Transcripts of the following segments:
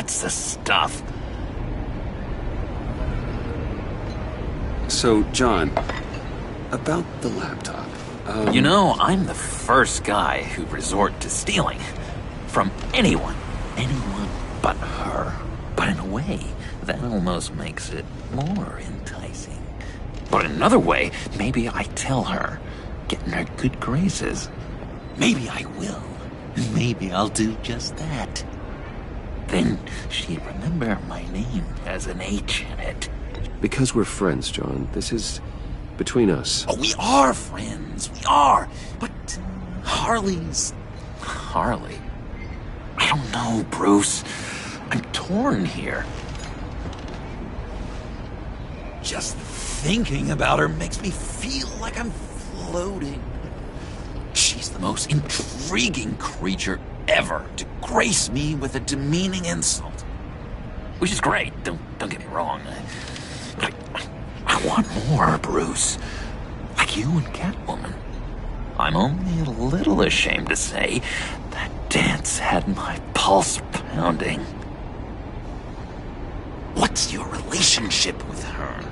That's the stuff. So, John, about the laptop. You know, I'm the first guy who resort to stealing. From anyone. Anyone but her. But in a way, that almost makes it more enticing. But another way, maybe I tell her, get in her good graces. Maybe I will. Maybe I'll do just that. Then she'd remember my name has an H in it. Because we're friends, John. This is between us. Oh, we are friends. We are. But Harley's... Harley? I don't know, Bruce. I'm torn here. Just thinking about her makes me feel like I'm floating. She's the most intriguing creature ever to grace me with a demeaning insult. Which is great, don't get me wrong. But I want more, Bruce. Like you and Catwoman. I'm only a little ashamed to say that dance had my pulse pounding. What's your relationship with her?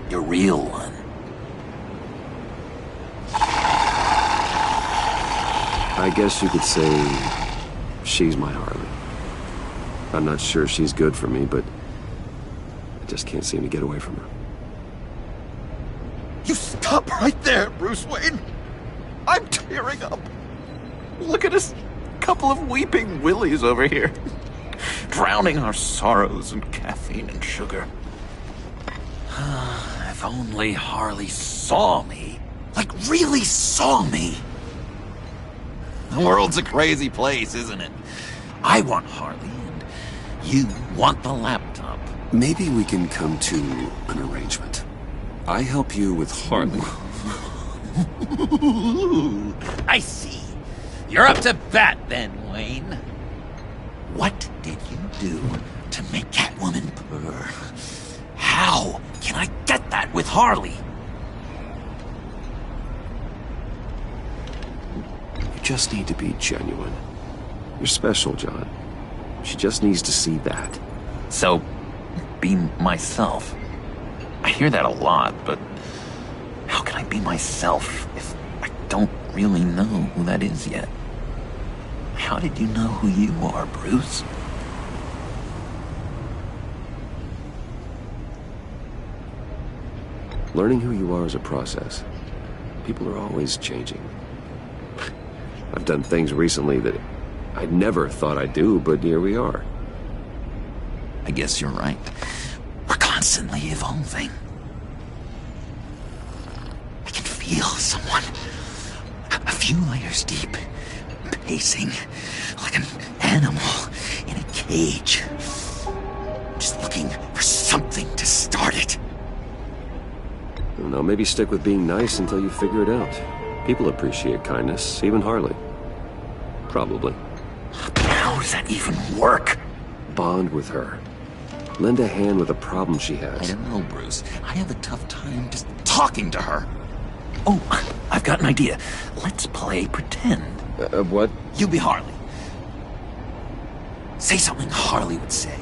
Your real one? I guess you could say she's my Harley. I'm not sure she's good for me, but I just can't seem to get away from her. You stop right there, Bruce Wayne. I'm tearing up. Look at us, couple of weeping willies over here. Drowning our sorrows in caffeine and sugar. If only Harley saw me. Like, really saw me. The world's a crazy place, isn't it? I want Harley, and you want the laptop. Maybe we can come to an arrangement. I help you with Harley. I see. You're up to bat then, Wayne. What did you do to make Catwoman purr? How can I get that with Harley? You just need to be genuine. You're special, John. She just needs to see that. So, be myself. I hear that a lot, but how can I be myself if I don't really know who that is yet? How did you know who you are, Bruce? Learning who you are is a process. People are always changing. I've done things recently that I never thought I'd do, but here we are. I guess you're right. We're constantly evolving. I can feel someone a few layers deep, pacing like an animal in a cage. Just looking for something to start it. I don't know, maybe stick with being nice until you figure it out. People appreciate kindness, even Harley. Probably. How does that even work? Bond with her. Lend a hand with a problem she has. I don't know, Bruce. I have a tough time just talking to her. Oh, I've got an idea. Let's play pretend. What? You be Harley. Say something Harley would say.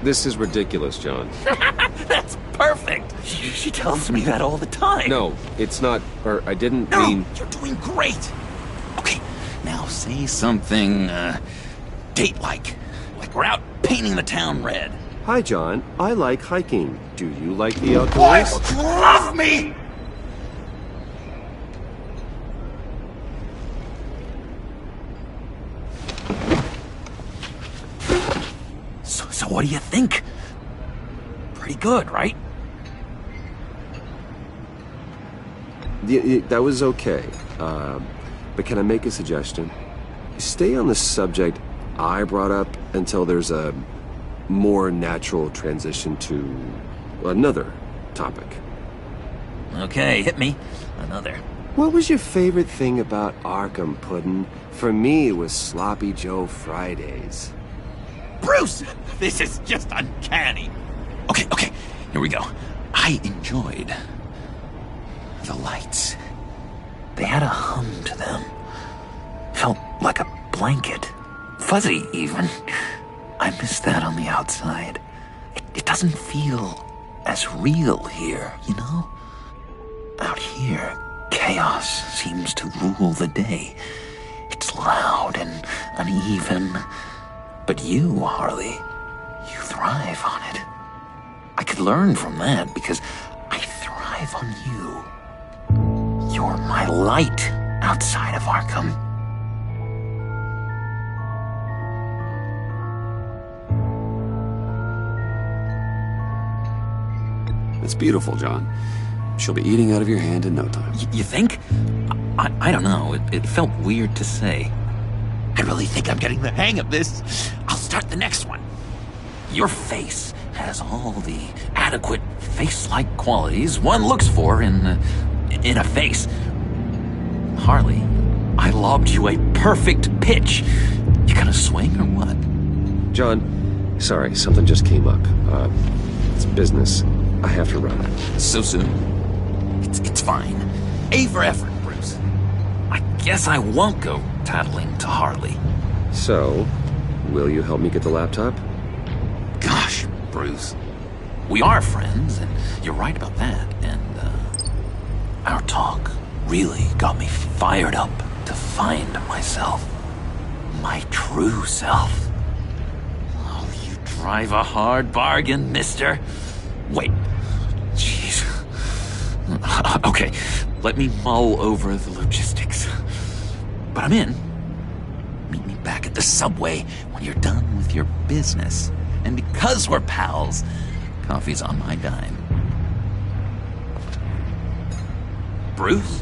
This is ridiculous, John. That's perfect! She tells me that all the time. No, it's not, or I didn't No, mean... you're doing great. Okay, now say something, date-like. Like we're out painting the town red. Hi, John. I like hiking. Do you like the outdoors? What? You love me! So what do you think? Pretty good, right? That was okay. But can I make a suggestion? Stay on the subject I brought up until there's a more natural transition to another topic. Okay, hit me. Another. What was your favorite thing about Arkham, Puddin'? For me, it was Sloppy Joe Fridays. Bruce! This is just uncanny. Okay, here we go. I enjoyed the lights. They had a hum to them. Felt like a blanket. Fuzzy, even. I miss that on the outside. It doesn't feel as real here, you know? Out here, chaos seems to rule the day. It's loud and uneven. But you, Harley, you thrive on it. I could learn from that because I thrive on you. You're my light outside of Arkham. It's beautiful, John. She'll be eating out of your hand in no time. You think? I don't know. It felt weird to say. I really think I'm getting the hang of this. I'll start the next one. Your face has all the adequate face-like qualities one looks for in a face. Harley, I lobbed you a perfect pitch. You gonna swing or what? John, sorry, something just came up. It's business. I have to run. So soon? It's fine. A for effort, Bruce. I guess I won't go tattling to Harley. So, will you help me get the laptop? Gosh, Bruce. We are friends, and you're right about that. And, our talk really got me fired up to find myself. My true self. Oh, you drive a hard bargain, mister. Wait. Jeez. Okay, let me mull over the logistics. But I'm in. Meet me back at the subway when you're done with your business. And because we're pals, coffee's on my dime. Bruce?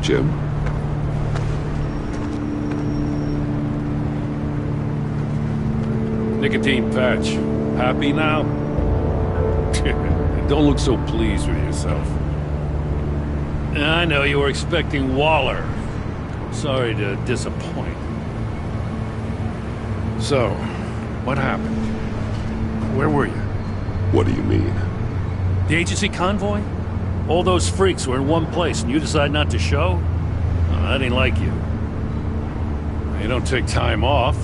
Jim? Nicotine patch. Happy now? Don't look so pleased with yourself. I know you were expecting Waller. Sorry to disappoint. So, what happened? Where were you? What do you mean? The agency convoy? All those freaks were in one place and you decide not to show? I didn't like you. You don't take time off.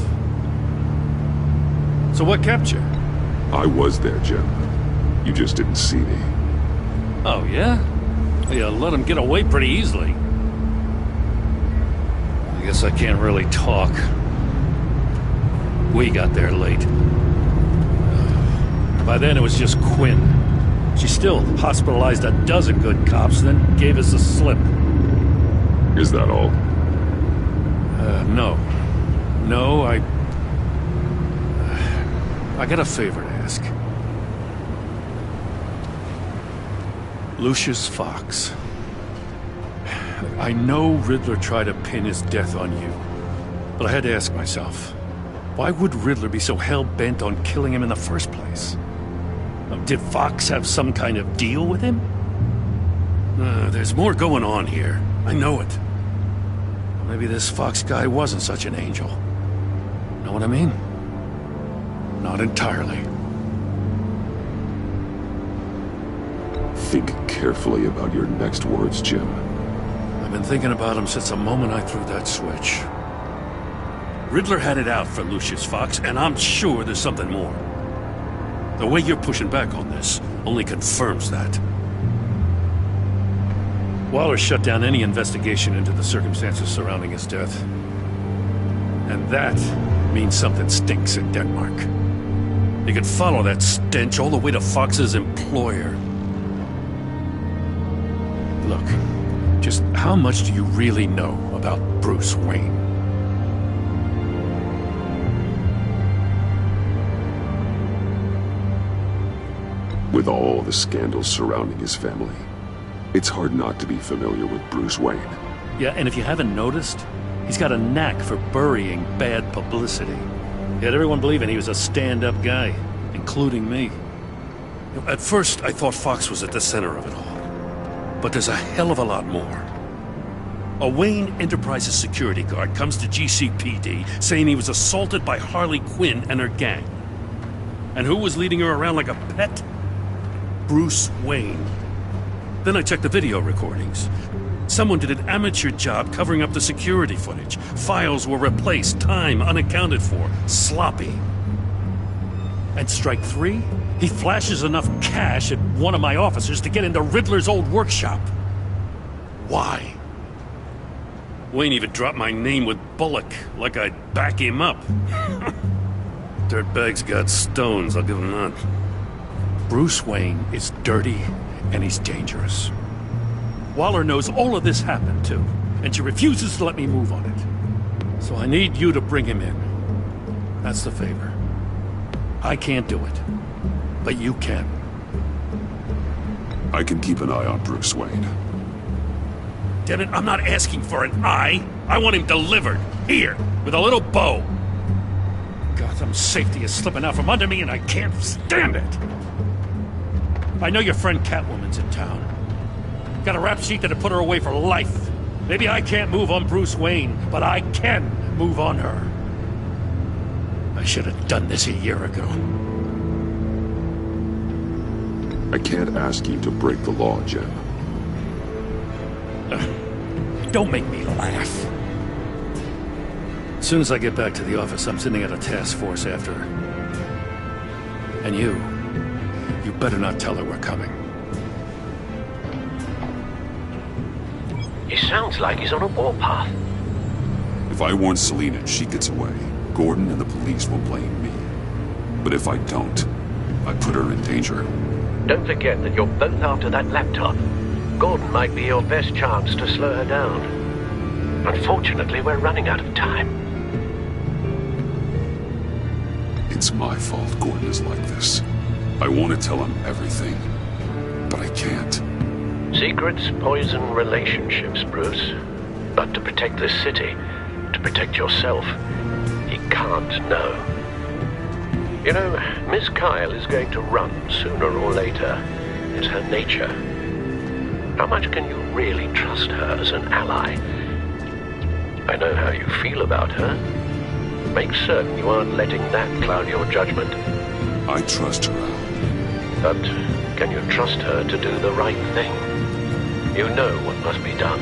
So what kept you? I was there, Jim. You just didn't see me. Oh, yeah? You let him get away pretty easily. I guess I can't really talk. We got there late. By then it was just Quinn. She still hospitalized a dozen good cops, then gave us the slip. Is that all? No. No, I got a favor to ask. Lucius Fox. I know Riddler tried to pin his death on you. But I had to ask myself, why would Riddler be so hell-bent on killing him in the first place? Did Fox have some kind of deal with him? There's more going on here. I know it. Maybe this Fox guy wasn't such an angel. Know what I mean? Not entirely. Think carefully about your next words, Jim. I've been thinking about him since the moment I threw that switch. Riddler had it out for Lucius Fox, and I'm sure there's something more. The way you're pushing back on this only confirms that. Waller shut down any investigation into the circumstances surrounding his death. And that means something stinks in Denmark. You can follow that stench all the way to Fox's employer. Look, just how much do you really know about Bruce Wayne? With all the scandals surrounding his family, it's hard not to be familiar with Bruce Wayne. Yeah, and if you haven't noticed, he's got a knack for burying bad publicity. He had everyone believing he was a stand-up guy, including me. At first, I thought Fox was at the center of it all. But there's a hell of a lot more. A Wayne Enterprises security guard comes to GCPD saying he was assaulted by Harley Quinn and her gang. And who was leading her around like a pet? Bruce Wayne. Then I checked the video recordings. Someone did an amateur job covering up the security footage. Files were replaced, time unaccounted for, sloppy. And strike three? He flashes enough cash at one of my officers to get into Riddler's old workshop. Why? Wayne even dropped my name with Bullock, like I'd back him up. Dirtbag's got stones, I'll give him that. Bruce Wayne is dirty and he's dangerous. Waller knows all of this happened too, and she refuses to let me move on it. So I need you to bring him in. That's the favor. I can't do it, but you can. I can keep an eye on Bruce Wayne. Damn it, I'm not asking for an eye. I want him delivered, here, with a little bow. Gotham's safety is slipping out from under me and I can't stand it. I know your friend Catwoman's in town. Got a rap sheet that'd put her away for life. Maybe I can't move on Bruce Wayne, but I can move on her. I should have done this a year ago. I can't ask you to break the law, Jim. Don't make me laugh. As soon as I get back to the office, I'm sending out a task force after her. And you better not tell her we're coming. He sounds like he's on a warpath. If I warn Selina and she gets away, Gordon and the police will blame me. But if I don't, I put her in danger. Don't forget that you're both after that laptop. Gordon might be your best chance to slow her down. Unfortunately, we're running out of time. It's my fault Gordon is like this. I want to tell him everything, but I can't. Secrets poison relationships, Bruce. But to protect this city, to protect yourself, he can't know. You know, Miss Kyle is going to run sooner or later. It's her nature. How much can you really trust her as an ally? I know how you feel about her. Make certain you aren't letting that cloud your judgment. I trust her, Al. But can you trust her to do the right thing? You know what must be done.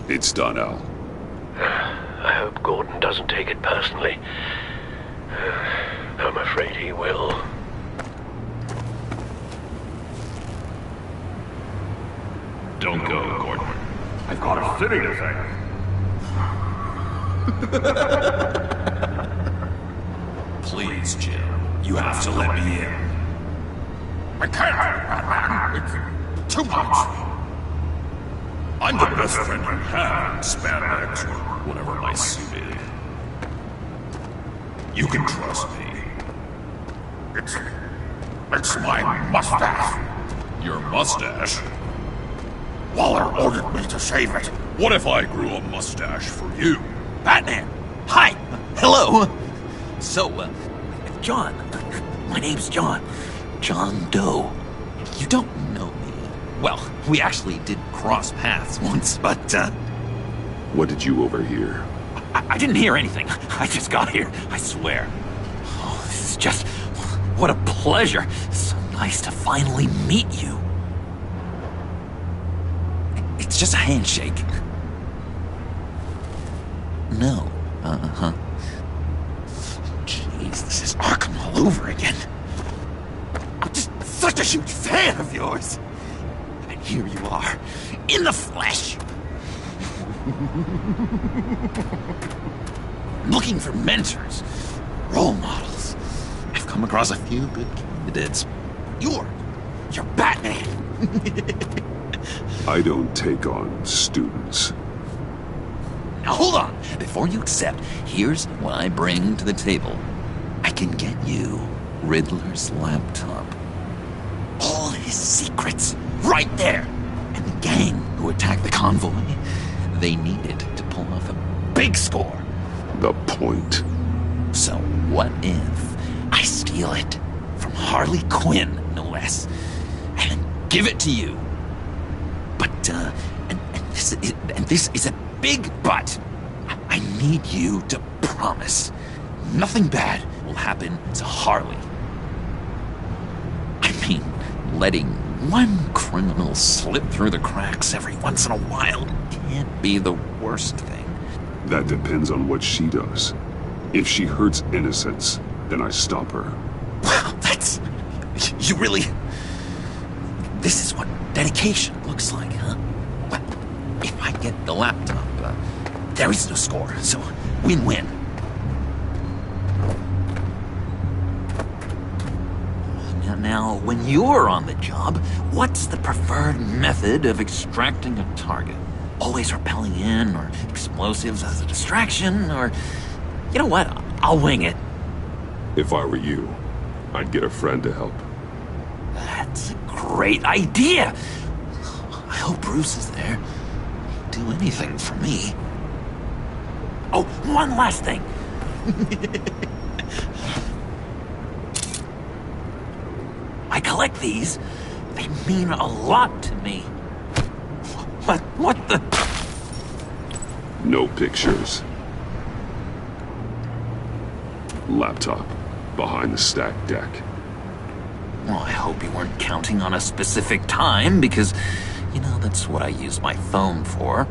It's done, Al. I hope Gordon doesn't take it personally. I'm afraid he will. Don't go, Gordon. I've got a city to save. Please, Jim. You have to let me in. I can't, Batman. It's too much. I'm the best friend you have in spandex or whatever my suit is. You can trust me. It's my mustache. Your mustache? Waller ordered me to save it. What if I grew a mustache for you? Batman! Hi! Hello! So, John. My name's John. John Doe. You don't know me. Well, we actually did cross paths once, but, What did you overhear? I didn't hear anything. I just got here, I swear. Oh, this is just... What a pleasure. So nice to finally meet you. It's just a handshake. No. Uh-huh. Jeez, this is Arkham all over again. I'm just such a huge fan of yours. And here you are, in the flesh. Looking for mentors, role models. I've come across a few good candidates. You're Batman. I don't take on students. Now hold on. Before you accept, here's what I bring to the table. I can get you Riddler's laptop. All his secrets, right there. And the gang who attacked the convoy, they needed to pull off a big score. The point. So what if I steal it from Harley Quinn, no less, and then give it to you? But, and this is a big but. I need you to promise nothing bad will happen to Harley. I mean, letting one criminal slip through the cracks every once in a while can't be the worst thing. That depends on what she does. If she hurts innocents, then I stop her. Wow, that's... You really... This is what dedication looks like, huh? Well, if I get the laptop, there is no score, so win-win. Now, when you're on the job, what's the preferred method of extracting a target? Always rappelling in, or explosives as a distraction, or... You know what? I'll wing it. If I were you, I'd get a friend to help. That's a great idea. I hope Bruce is there. He'd do anything for me. Oh, one last thing. I collect these. They mean a lot to me. What the... No pictures. Laptop. Behind the stacked deck. Well, I hope you weren't counting on a specific time, because, you know, that's what I use my phone for.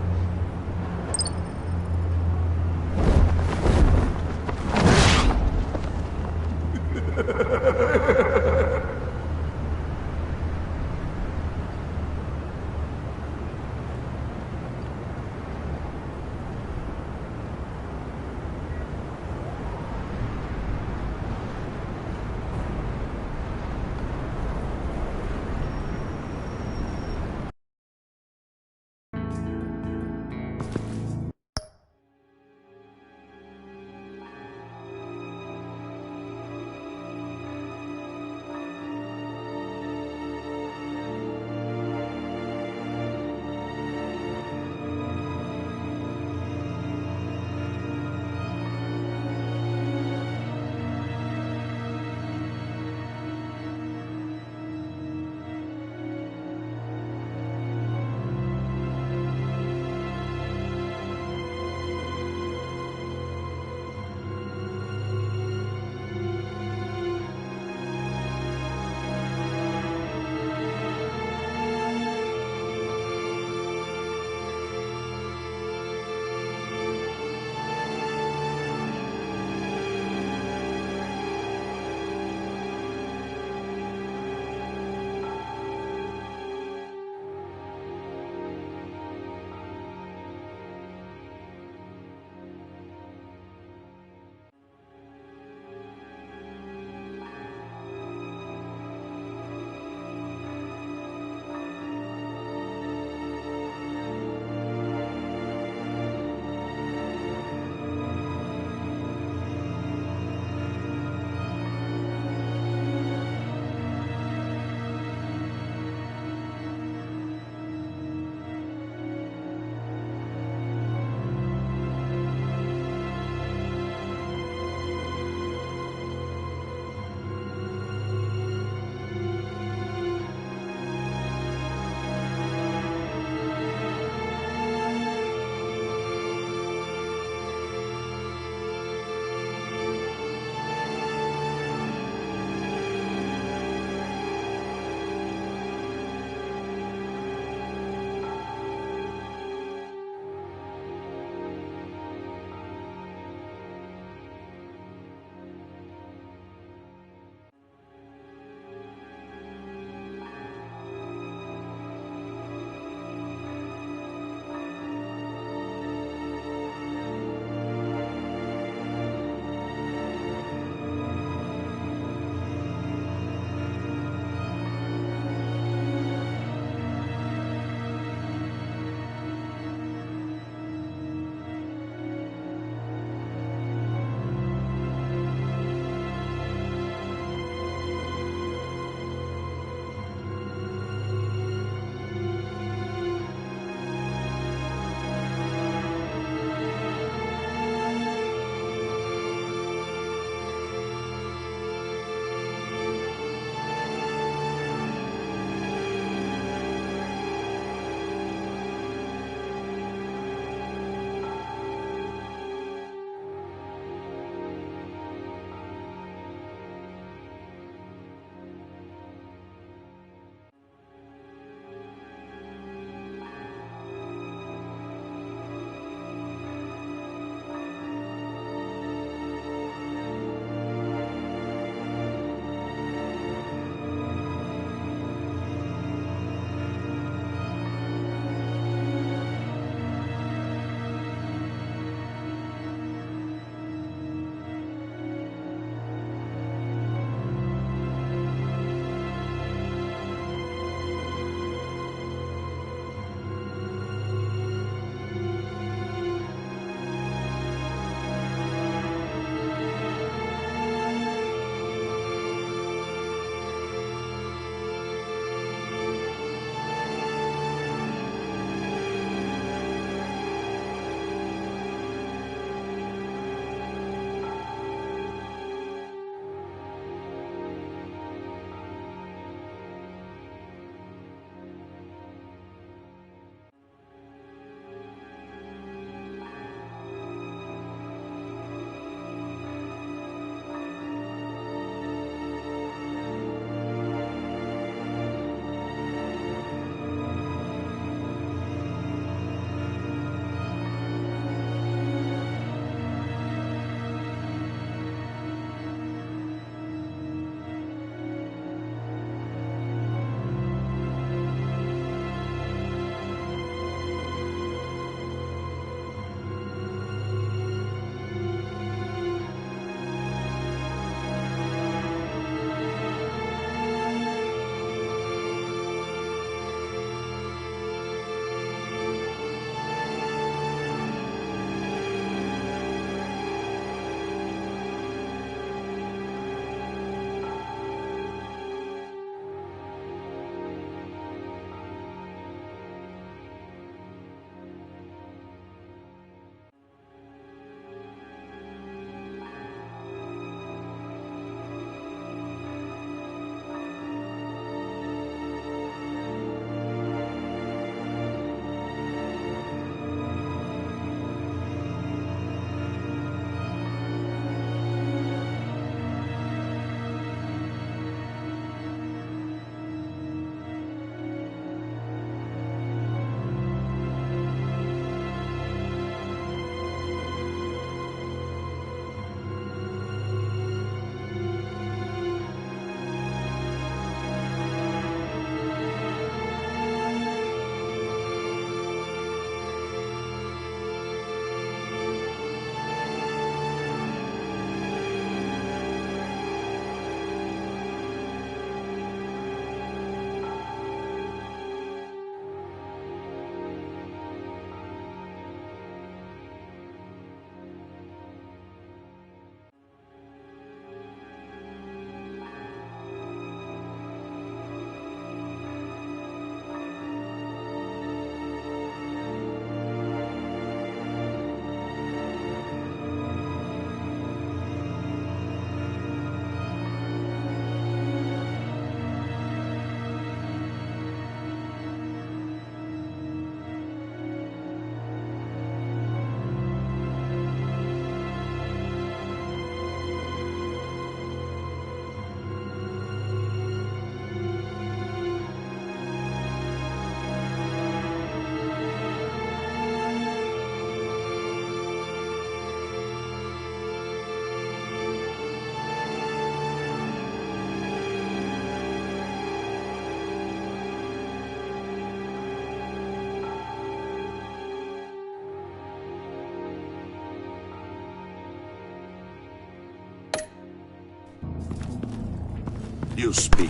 you speak,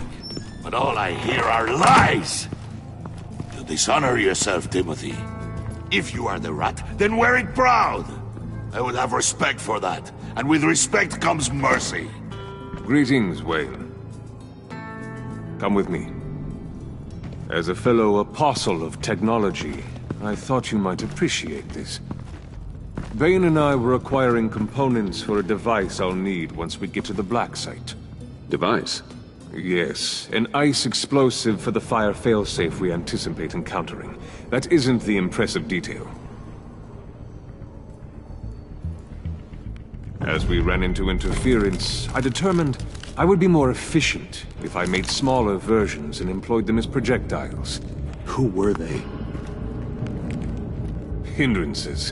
but all I hear are lies! You dishonor yourself, Timothy. If you are the rat, then wear it proud! I would have respect for that, and with respect comes mercy. Greetings, Wayne. Come with me. As a fellow apostle of technology, I thought you might appreciate this. Bane and I were acquiring components for a device I'll need once we get to the Black Site. Device? Yes, an ice explosive for the fire failsafe we anticipate encountering. That isn't the impressive detail. As we ran into interference, I determined I would be more efficient if I made smaller versions and employed them as projectiles. Who were they? Hindrances.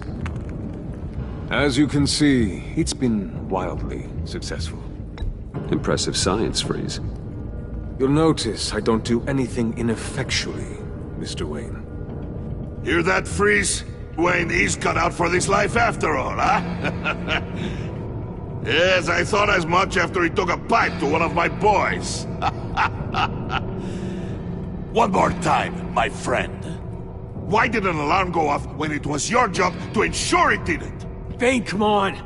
As you can see, it's been wildly successful. Impressive science, Freeze. You'll notice I don't do anything ineffectually, Mr. Wayne. Hear that, Freeze? Wayne, he's cut out for this life after all, huh? Yes, I thought as much after he took a pipe to one of my boys. One more time, my friend. Why did an alarm go off when it was your job to ensure it didn't? Bane, come on!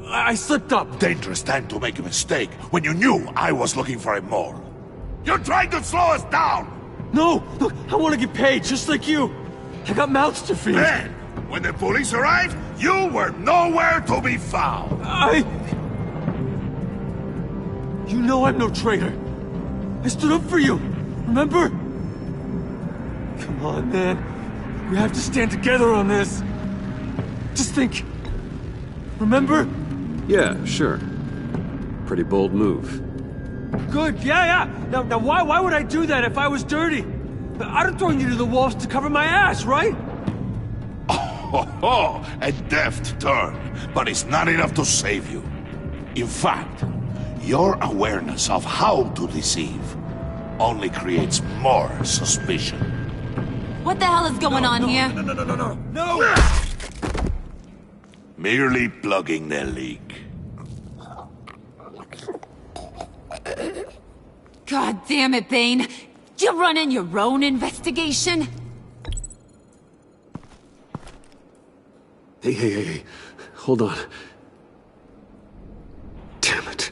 I slipped up! Dangerous time to make a mistake when you knew I was looking for a mole. You're trying to slow us down! No! Look, I want to get paid, just like you! I got mouths to feed! Then, when the police arrived, you were nowhere to be found! You know I'm no traitor! I stood up for you! Remember? Come on, man. We have to stand together on this! Just think... Remember? Yeah, sure. Pretty bold move. Good, yeah. Now why would I do that if I was dirty? I'd have thrown you to the wolves to cover my ass, right? Oh, a deft turn, but it's not enough to save you. In fact, your awareness of how to deceive only creates more suspicion. What the hell is going on here? No! Merely plugging the leak. God damn it, Bane. You're running your own investigation? Hey. Hold on. Damn it.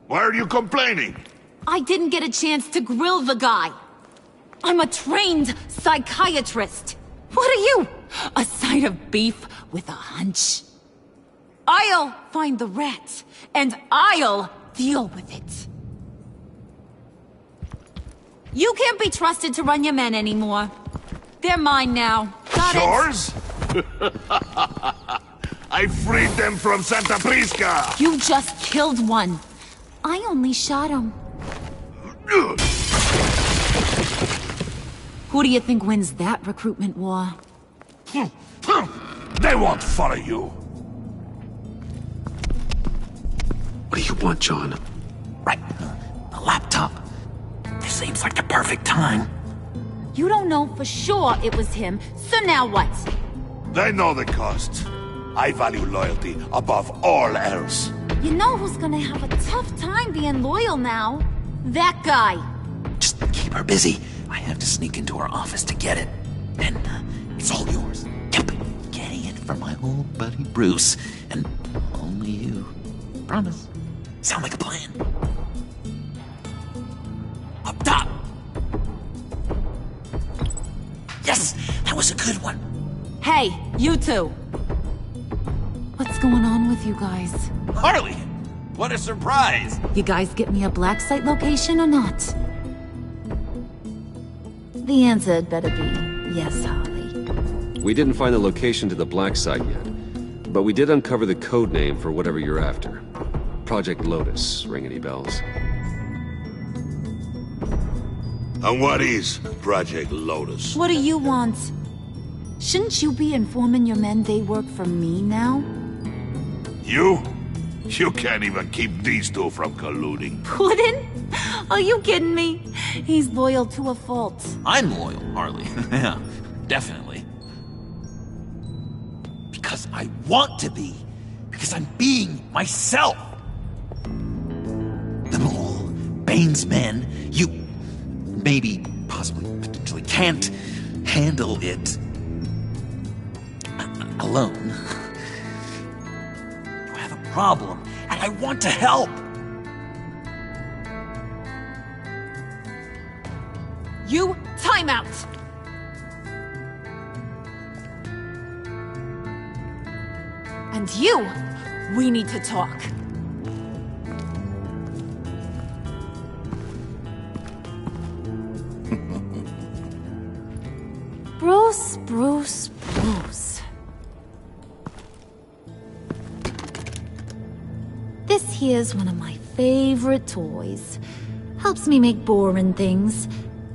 Why are you complaining? I didn't get a chance to grill the guy. I'm a trained psychiatrist. What are you? A side of beef with a hunch? I'll find the rat, and I'll deal with it. You can't be trusted to run your men anymore. They're mine now. Got it? Yours? I freed them from Santa Prisca! You just killed one. I only shot him. Who do you think wins that recruitment war? They won't follow you. What do you want, John? Right. The laptop. This seems like the perfect time. You don't know for sure it was him, so now what? They know the cost. I value loyalty above all else. You know who's gonna have a tough time being loyal now? That guy. Just keep her busy. I have to sneak into her office to get it. And it's all yours. Yep. Getting it for my old buddy Bruce. And only you. Promise. Sound like a plan. Up top. Yes, that was a good one. Hey, you two. What's going on with you guys? Harley, what a surprise. You guys get me a black site location or not? The answer had better be yes, Harley. We didn't find the location to the Black Site yet, but we did uncover the code name for whatever you're after. Project Lotus. Ring any bells? And what is Project Lotus? What do you want? Shouldn't you be informing your men they work for me now? You? You can't even keep these two from colluding. Puddin'? Are you kidding me? He's loyal to a fault. I'm loyal, Harley. Yeah, definitely. because I want to be. Because I'm being myself. The Mole, Bane's men, you maybe, possibly, potentially can't handle it alone. You have a problem, and I want to help. You, time out! And you, we need to talk. Bruce, Bruce, Bruce. This here's one of my favorite toys. Helps me make boring things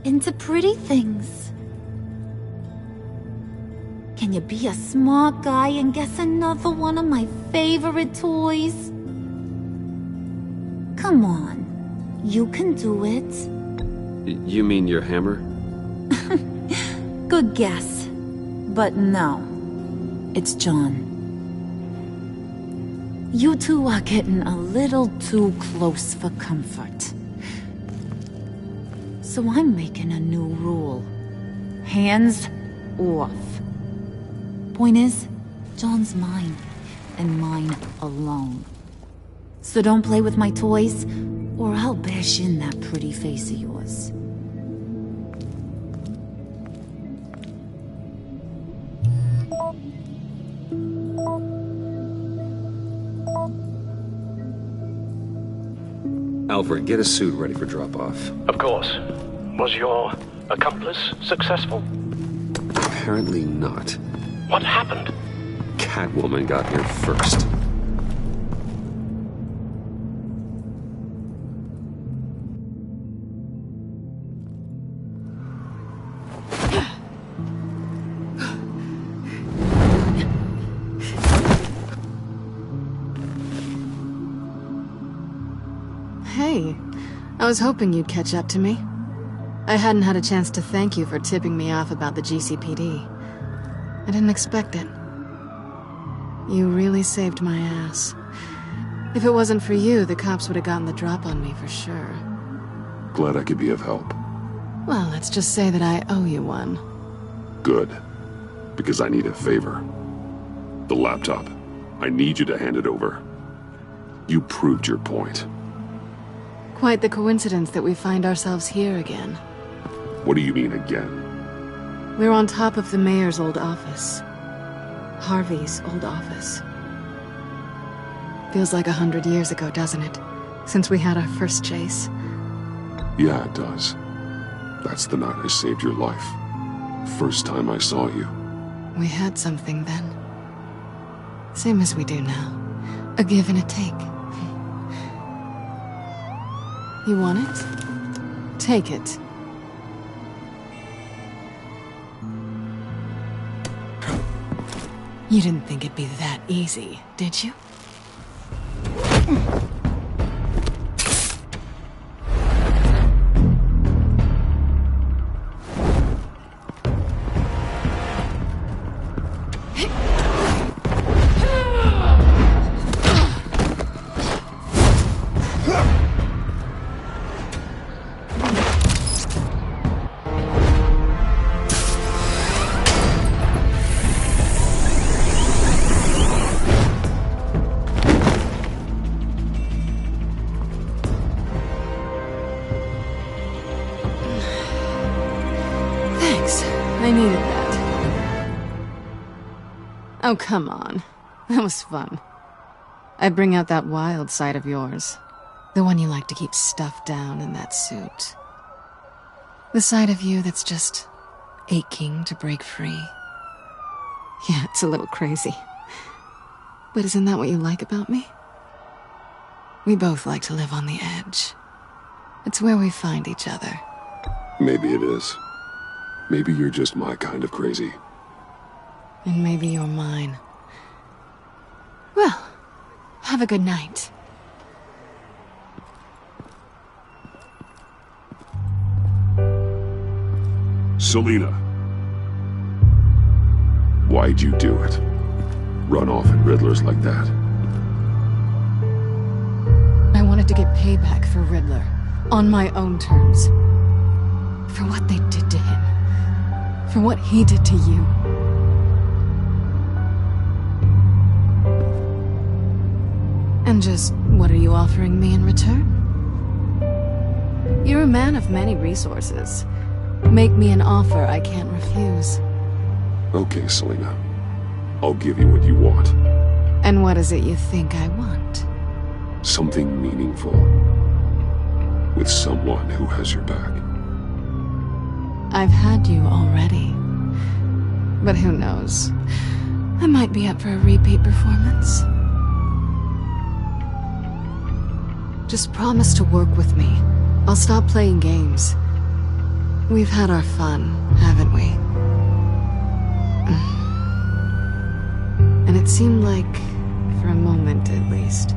into pretty things. Can you be a smart guy and guess another one of my favorite toys? Come on, you can do it. You mean your hammer? Good guess. But no, it's John. You two are getting a little too close for comfort. So I'm making a new rule. Hands off. Point is, John's mine, and mine alone. So don't play with my toys, or I'll bash in that pretty face of yours. Alfred, get a suit ready for drop-off. Of course. Was your accomplice successful? Apparently not. What happened? Catwoman got here first. Hey, I was hoping you'd catch up to me. I hadn't had a chance to thank you for tipping me off about the GCPD. I didn't expect it. You really saved my ass. If it wasn't for you, the cops would have gotten the drop on me for sure. Glad I could be of help. Well, let's just say that I owe you one. Good. Because I need a favor. The laptop. I need you to hand it over. You proved your point. Quite the coincidence that we find ourselves here again. What do you mean again? We're on top of the mayor's old office. Harvey's old office. Feels like 100 years ago, doesn't it? Since we had our first chase. Yeah, it does. That's the night I saved your life. First time I saw you. We had something then. Same as we do now. A give and a take. You want it? Take it. You didn't think it'd be that easy, did you? I needed that. Oh, come on. That was fun. I bring out that wild side of yours. The one you like to keep stuffed down in that suit. The side of you that's just aching to break free. Yeah, it's a little crazy. But isn't that what you like about me? We both like to live on the edge. It's where we find each other. Maybe it is. Maybe you're just my kind of crazy. And maybe you're mine. Well, have a good night. Selina. Why'd you do it? run off at Riddlers like that? I wanted to get payback for Riddler, on my own terms. For what they did to him. For what he did to you. And just, what are you offering me in return? You're a man of many resources. Make me an offer I can't refuse. Okay, Selina. I'll give you what you want. And what is it you think I want? Something meaningful. With someone who has your back. I've had you already. But who knows? I might be up for a repeat performance. Just promise to work with me. I'll stop playing games. We've had our fun, haven't we? And it seemed like, for a moment at least,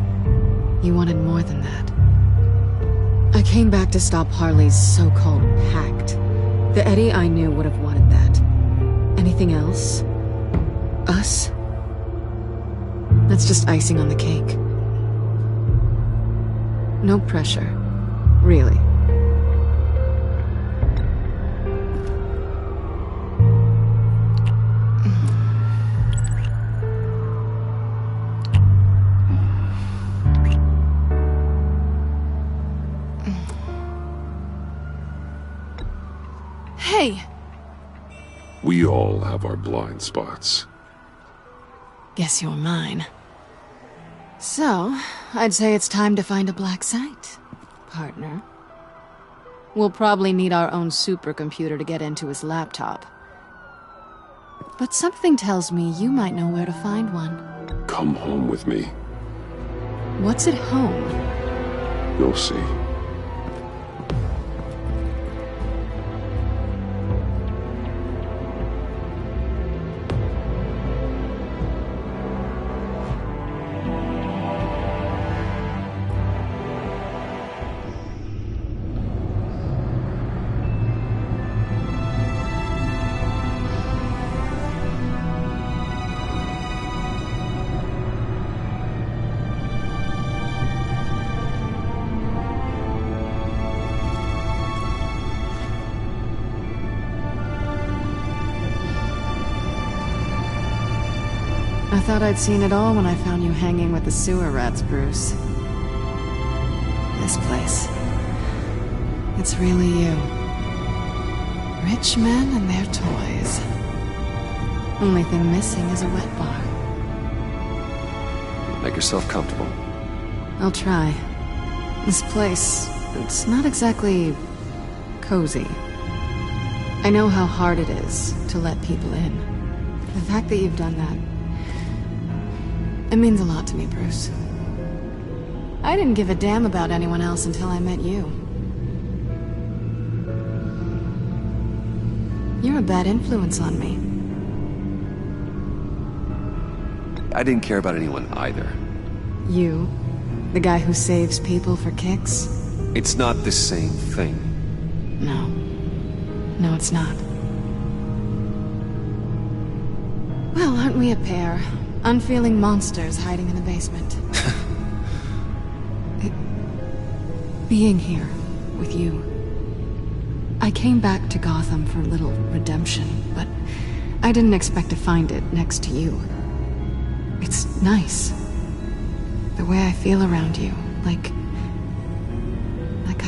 you wanted more than that. I came back to stop Harley's so-called pact. The Eddie I knew would have wanted that. Anything else? Us? That's just icing on the cake. No pressure. Really. Hey! We all have our blind spots. Guess you're mine. So, I'd say it's time to find a black site, partner. We'll probably need our own supercomputer to get into his laptop. But something tells me you might know where to find one. Come home with me. What's at home? You'll see. I thought I'd seen it all when I found you hanging with the sewer rats, Bruce. This place. It's really you. Rich men and their toys. Only thing missing is a wet bar. Make yourself comfortable. I'll try. This place, it's not exactly cozy. I know how hard it is to let people in. The fact that you've done that, it means a lot to me, Bruce. I didn't give a damn about anyone else until I met you. You're a bad influence on me. I didn't care about anyone either. You? The guy who saves people for kicks? It's not the same thing. No. No, it's not. Well, aren't we a pair? Unfeeling monsters hiding in the basement. Being here with you. I came back to Gotham for a little redemption, but I didn't expect to find it next to you. It's nice. The way I feel around you, like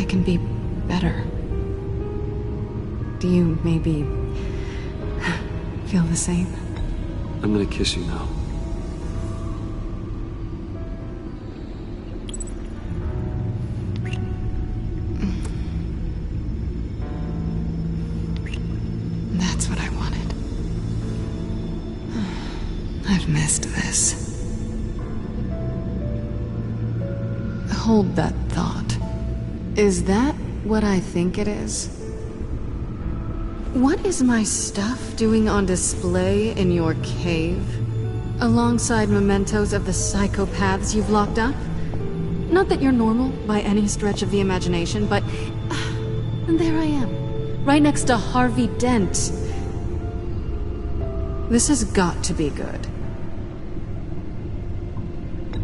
I can be better. Do you maybe feel the same? I'm gonna kiss you now. That's what I wanted. I've missed this. Hold that thought. Is that what I think it is? What is my stuff doing on display in your cave? Alongside mementos of the psychopaths you've locked up? Not that you're normal by any stretch of the imagination, but... and there I am, right next to Harvey Dent. This has got to be good.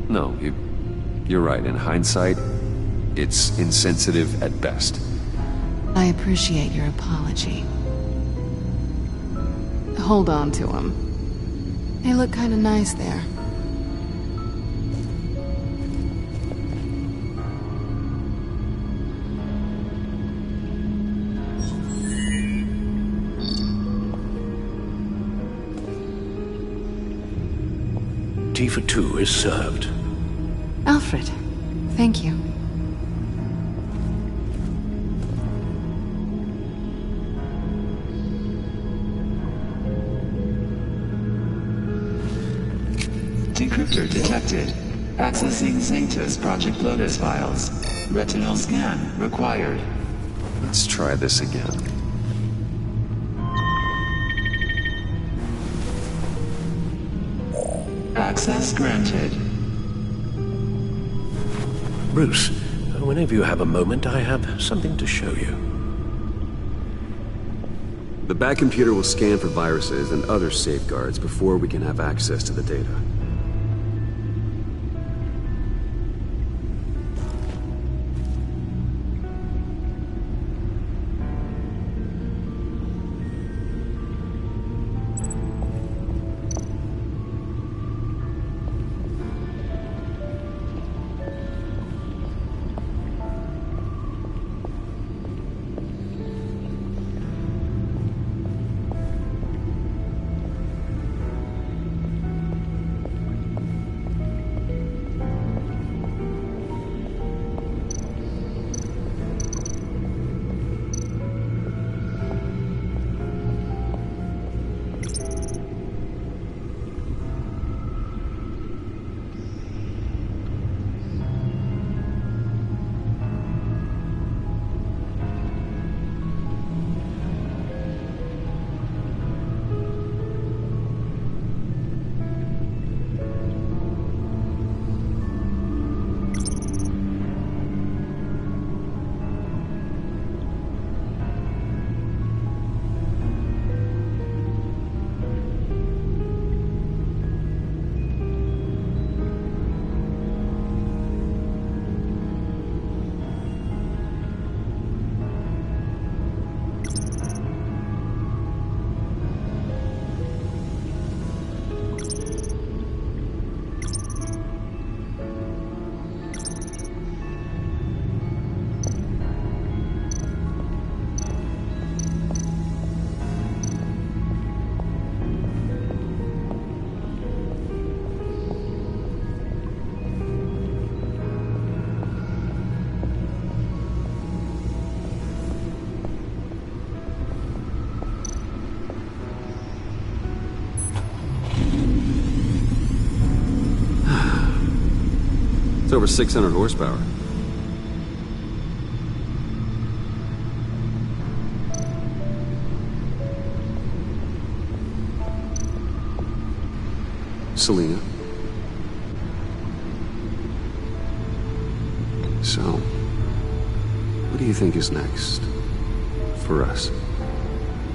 No, you're right. In hindsight, it's insensitive at best. I appreciate your apology. Hold on to them. They look kinda nice there. Tea for two is served. Alfred, thank you. Decryptor detected. Accessing Zeta's Project Lotus files. Retinal scan required. Let's try this again. Access granted. Bruce, whenever you have a moment, I have something to show you. The back computer will scan for viruses and other safeguards before we can have access to the data. It's over 600 horsepower. Selina. So, what do you think is next for us?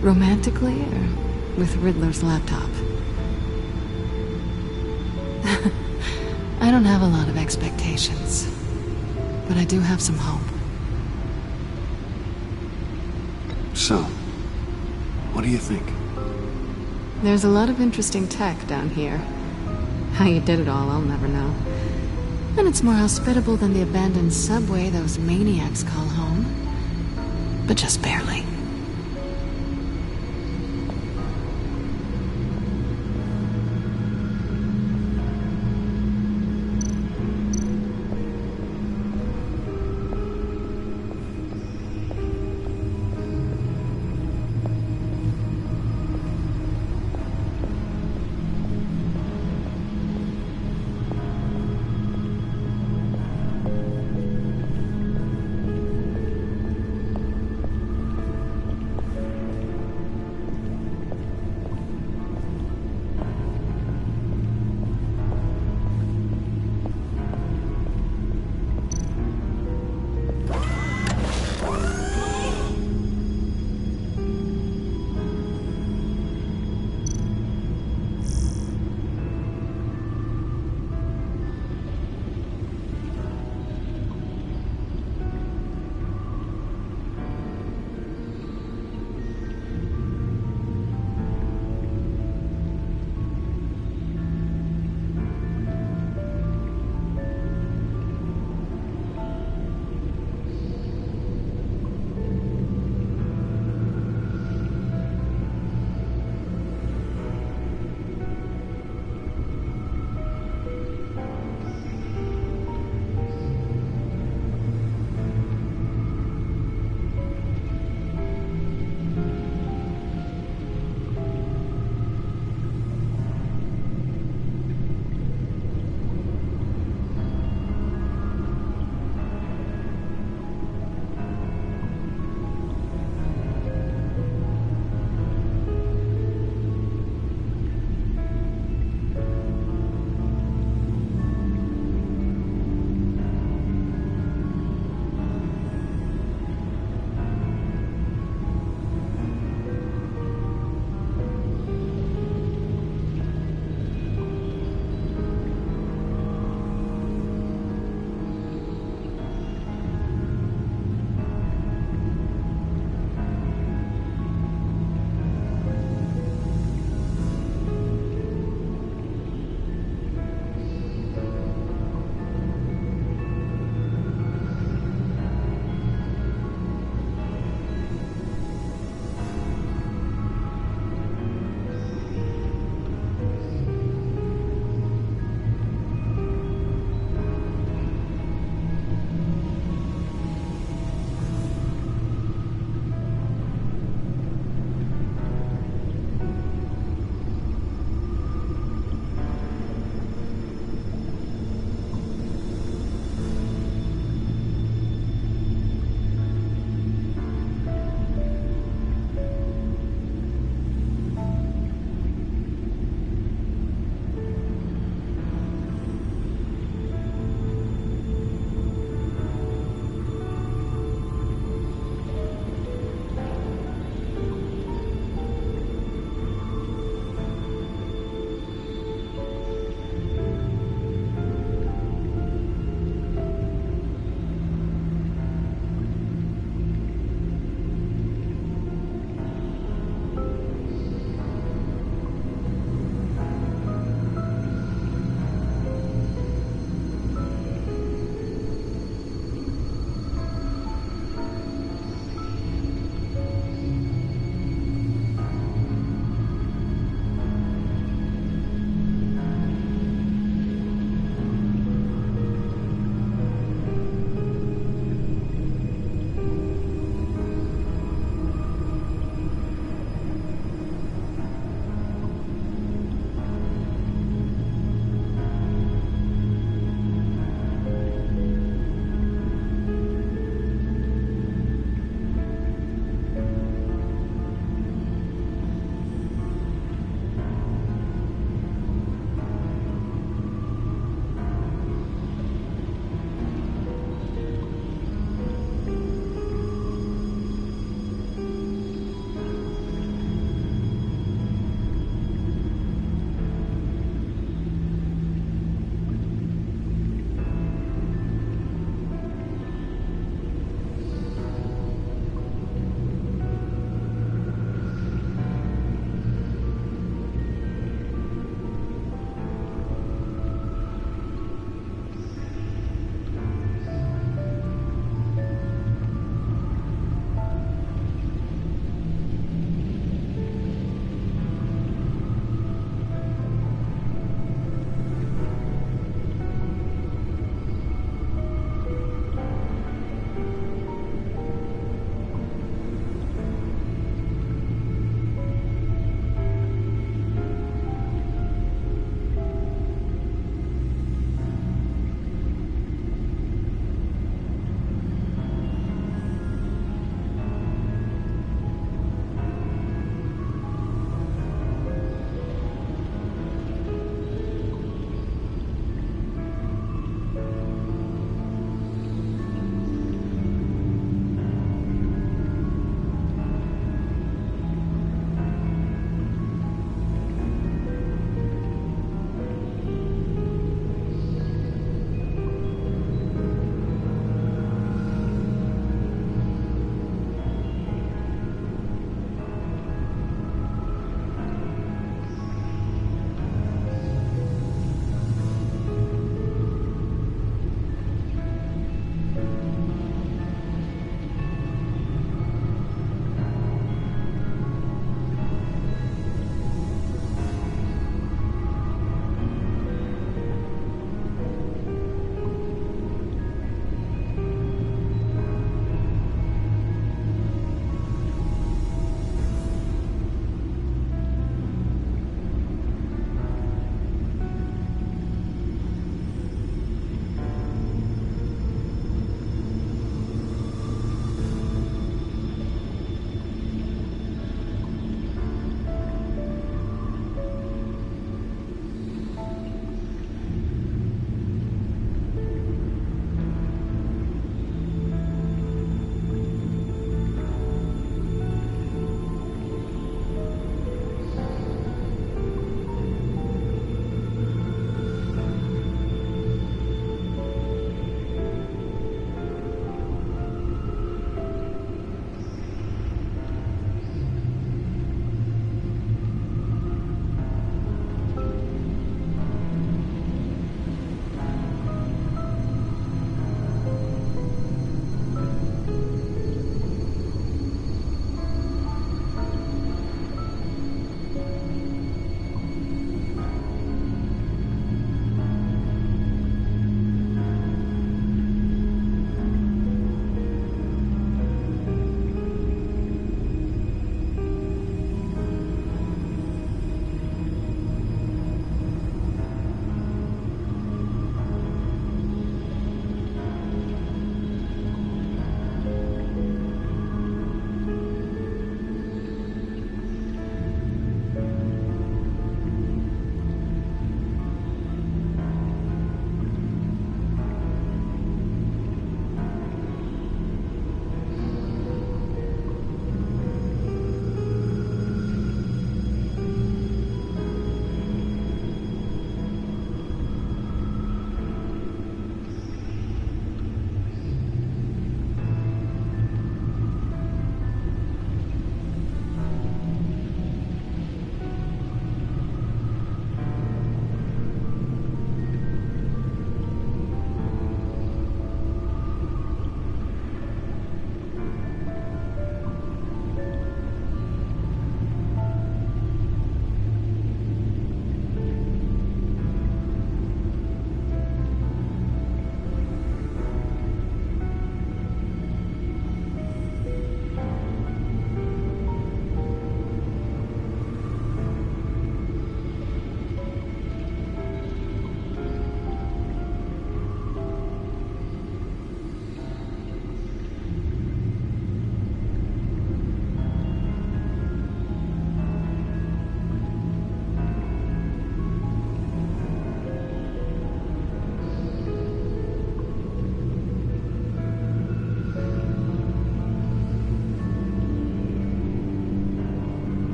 Romantically, or with Riddler's laptop? I don't have a lot of expectations, but I do have some hope. So, what do you think? There's a lot of interesting tech down here. How you did it all, I'll never know. And it's more hospitable than the abandoned subway those maniacs call home. But just barely.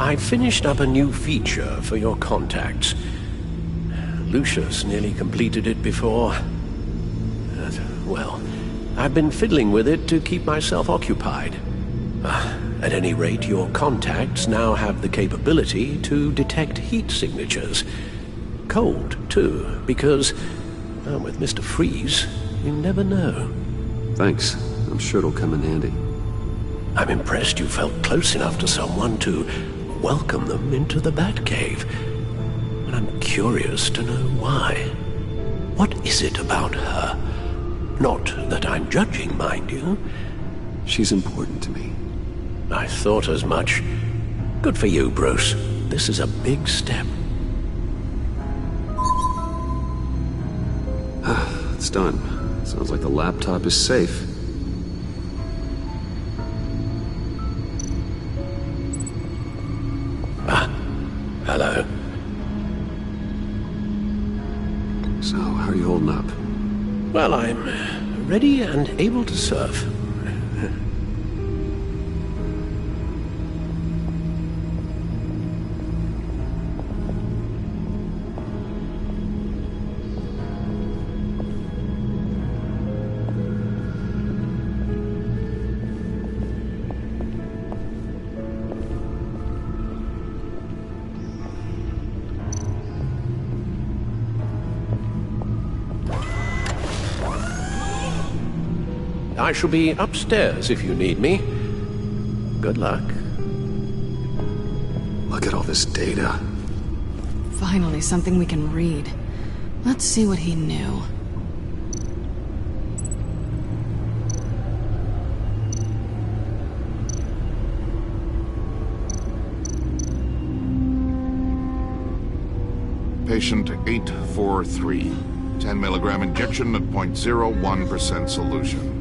I finished up a new feature for your contacts. Lucius nearly completed it before. Well, I've been fiddling with it to keep myself occupied. At any rate, your contacts now have the capability to detect heat signatures. Cold, too, because, well, with Mr. Freeze, you never know. Thanks. I'm sure it'll come in handy. I'm impressed you felt close enough to someone to welcome them into the Batcave. And I'm curious to know why. What is it about her? Not that I'm judging, mind you. She's important to me. I thought as much. Good for you, Bruce. This is a big step. It's done. Sounds like the laptop is safe. Hello. So, how are you holding up? Well, I'm ready and able to serve. I shall be upstairs if you need me. Good luck. Look at all this data. Finally, something we can read. Let's see what he knew. Patient 843. 10 milligram injection at 0.01% solution.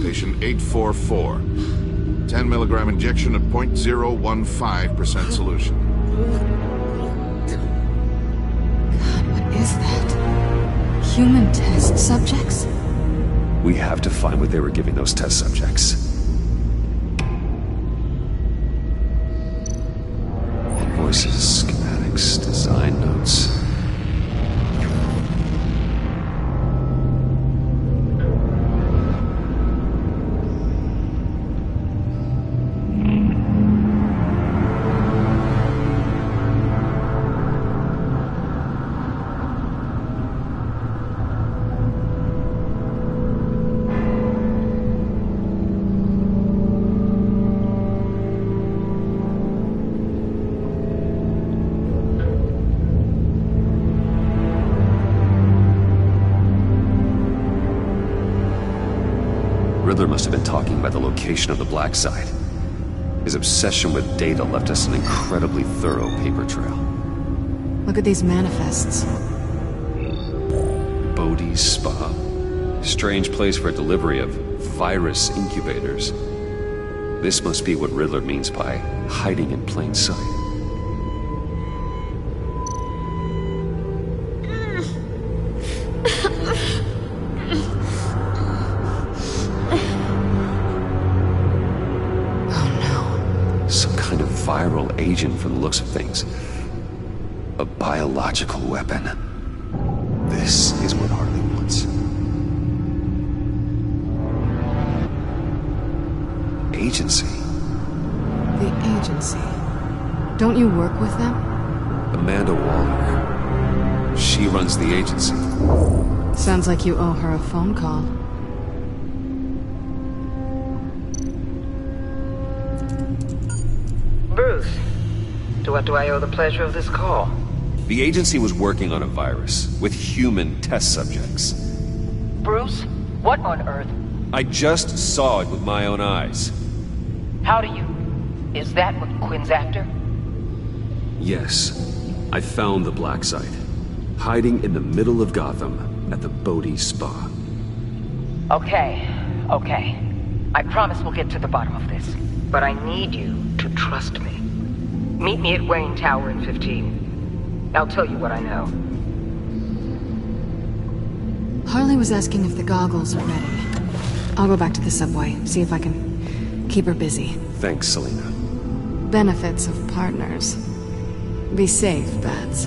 Patient 844. 10 milligram injection at 0.015% solution. God, what is that? Human test subjects? We have to find what they were giving those test subjects. Invoices, schematics, design notes. Riddler must have been talking about the location of the black site. His obsession with data left us an incredibly thorough paper trail. Look at these manifests. Bodhi's Spa. Strange place for a delivery of virus incubators. This must be what Riddler means by hiding in plain sight. Viral agent from the looks of things. A biological weapon. This is what Harley wants. Agency. The agency. Don't you work with them? Amanda Waller. She runs the agency. Sounds like you owe her a phone call. Bruce, to what do I owe the pleasure of this call? The agency was working on a virus with human test subjects. Bruce, what on earth? I just saw it with my own eyes. How do you? Is that what Quinn's after? Yes. I found the black site. Hiding in the middle of Gotham at the Bodhi Spa. Okay. I promise we'll get to the bottom of this. But I need you to trust me. Meet me at Wayne Tower in 15. I'll tell you what I know. Harley was asking if the goggles are ready. I'll go back to the subway, see if I can keep her busy. Thanks, Selena. benefits of partners. Be safe, Bats.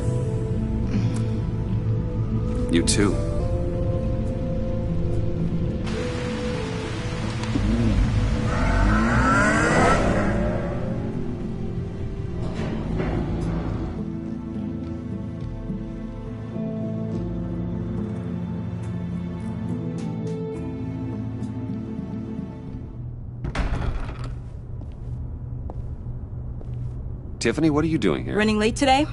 You too. Tiffany, what are you doing here? Running late today?